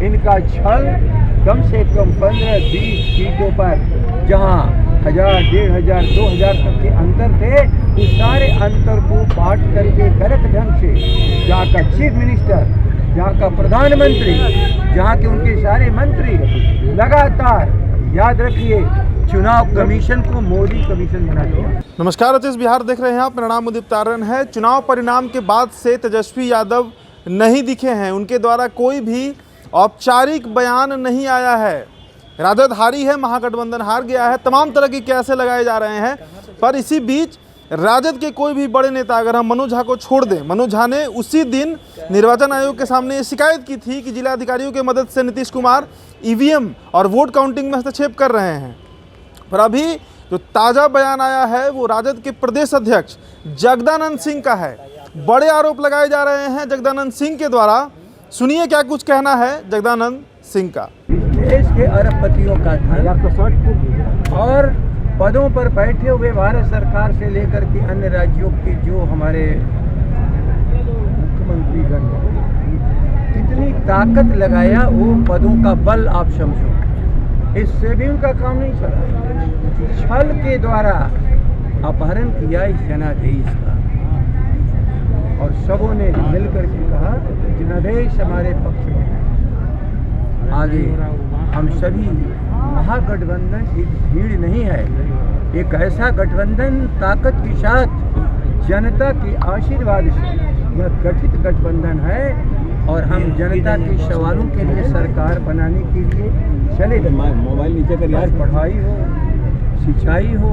इनका छल कम से कम 15-20 सीटों पर जहां 1000, 1500, 2000 तक के अंतर थे, उस सारे अंतर को पाट करके गलत ढंग से जहाँ का चीफ मिनिस्टर, जहाँ का प्रधानमंत्री, जहाँ के उनके सारे मंत्री लगातार, याद रखिए, चुनाव कमीशन को मोदी कमीशन बना दिया। नमस्कार, अतीश बिहार देख रहे हैं आप। मेरा नाम उदित तारण है। चुनाव परिणाम के बाद से तेजस्वी यादव नहीं दिखे हैं। उनके द्वारा कोई भी औपचारिक बयान नहीं आया है। राजद हारी है, महागठबंधन हार गया है, तमाम तरह की कैसे लगाए जा रहे हैं। पर इसी बीच राजद के कोई भी बड़े नेता, अगर हम मनोज झा को छोड़ दें, मनोज झा ने उसी दिन निर्वाचन आयोग के सामने ये शिकायत की थी कि जिला अधिकारियों की मदद से नीतीश कुमार ईवीएम और वोट काउंटिंग में हस्तक्षेप कर रहे हैं। पर अभी जो ताज़ा बयान आया है वो राजद के प्रदेश अध्यक्ष जगदानंद सिंह का है। बड़े आरोप लगाए जा रहे हैं जगदानंद सिंह के द्वारा। सुनिए क्या कुछ कहना है जगदानंद सिंह का। देश के अरबपतियों का धन और पदों पर बैठे हुए भारत सरकार से लेकर के अन्य राज्यों के जो हमारे मुख्यमंत्रीगण कितनी ताकत लगाया, वो पदों का बल आप समझो। इससे भी उनका काम नहीं चला। छल के द्वारा अपहरण किया इस जनादेश का, और सबों ने मिलकर के कहा जनादेश हमारे पक्ष में है। आगे हम सभी, महागठबंधन एक भीड़ नहीं है, एक ऐसा गठबंधन ताकत के साथ जनता के आशीर्वाद से यह गठित गठबंधन है, और हम जनता के सवालों के लिए सरकार बनाने के लिए चले। मोबाइल नीचे कर यार। पढ़ाई हो, सिंचाई हो,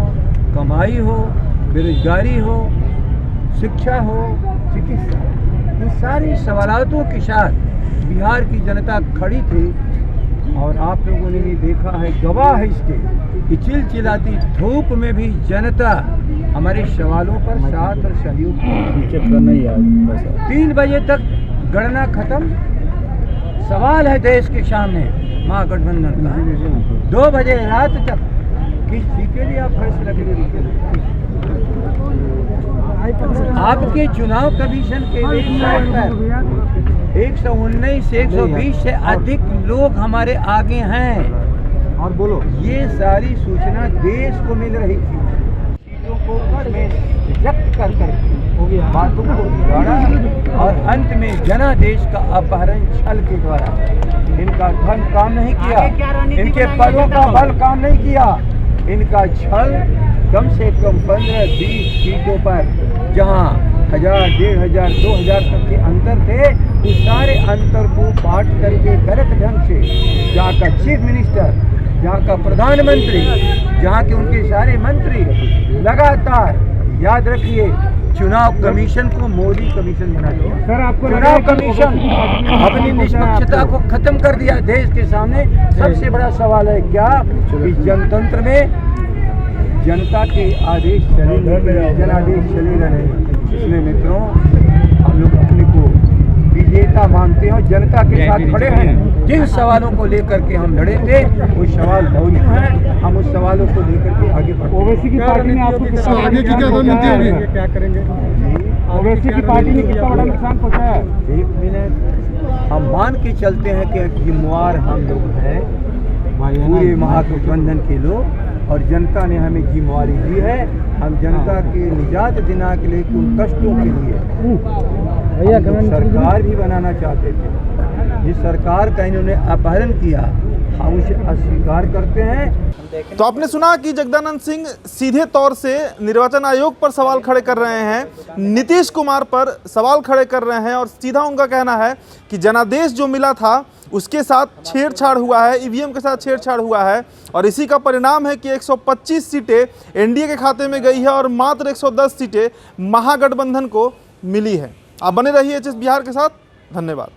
कमाई हो, बेरोजगारी हो, शिक्षा हो, चिकित्सा, इन सारी सवालों के साथ बिहार की जनता खड़ी थी। और आप लोगों ने भी देखा है, गवाह है इसके कि चिलचिलाती धूप में भी जनता हमारे सवालों पर साथ और सहयोग करना ही है। 3 बजे तक गणना खत्म। सवाल है देश के सामने महागठबंधन का। 2 बजे रात तक किस चीज के लिए आप फैसला के लिए आपके चुनाव कमीशन के वेबसाइट पर 119 से 120 से अधिक लोग हमारे आगे हैं। और बोलो, ये सारी सूचना देश को मिल रही थी। चीजों को उसमें व्यक्त कर बातों को बिगाड़ा, और अंत में जनादेश का अपहरण छल के द्वारा। इनका धन काम नहीं किया, इनके पदों का बल काम नहीं किया। इनका छल कम से कम 15-20 सीटों पर जहां 1000, 1500, 2000 तक के अंतर थे, उस सारे अंतर को पाट करके गलत ढंग से जहाँ का चीफ मिनिस्टर, जहाँ का प्रधानमंत्री, जहाँ के उनके सारे मंत्री लगातार, याद रखिए, चुनाव कमीशन को मोदी कमीशन बना दिया। सर, आपको चुनाव कमीशन अपनी निष्पक्षता को खत्म कर दिया देश के सामने। सबसे बड़ा सवाल है क्या कि जनतंत्र में जनता के आदेश चलेंगे, जनादेश चलेगा नहीं। इसलिए मित्रों, हम लोग अपने को विजेता मानते हैं, जनता के साथ खड़े हैं। जिन सवालों को लेकर के हम लड़े थे, वो सवाल मौजूद हैं। हम उस सवालों को लेकर के आगे बढ़े। ओवैसी की पार्टी ने आपको आगे की क्या रणनीति होगी, क्या करेंगे? ओवैसी की पार्टी ने कितना बड़ा नुकसान पहुंचाया? 1 मिनट, हम मान के चलते हैं कि जिम्मेवार हम लोग हैं, पूरे महागठबंधन के लोग, और जनता ने हमें जिम्मेवारी दी है। हम जनता के निजात दिलाने के लिए, उन कष्टों के लिए सरकार भी बनाना चाहते थे। जिस सरकार का इन्होंने अपहरण किया, हम उसे अस्वीकार करते हैं। तो आपने सुना कि जगदानंद सिंह सीधे तौर से निर्वाचन आयोग पर सवाल खड़े कर रहे हैं, नीतीश कुमार पर सवाल खड़े कर रहे हैं, और सीधा उनका कहना है कि जनादेश जो मिला था उसके साथ छेड़छाड़ हुआ है, ईवीएम के साथ छेड़छाड़ हुआ है, और इसी का परिणाम है कि 125 सीटें एनडीए के खाते में गई है और मात्र 110 सीटें महागठबंधन को मिली है। आप बने रहिए एचएस बिहार के साथ। धन्यवाद।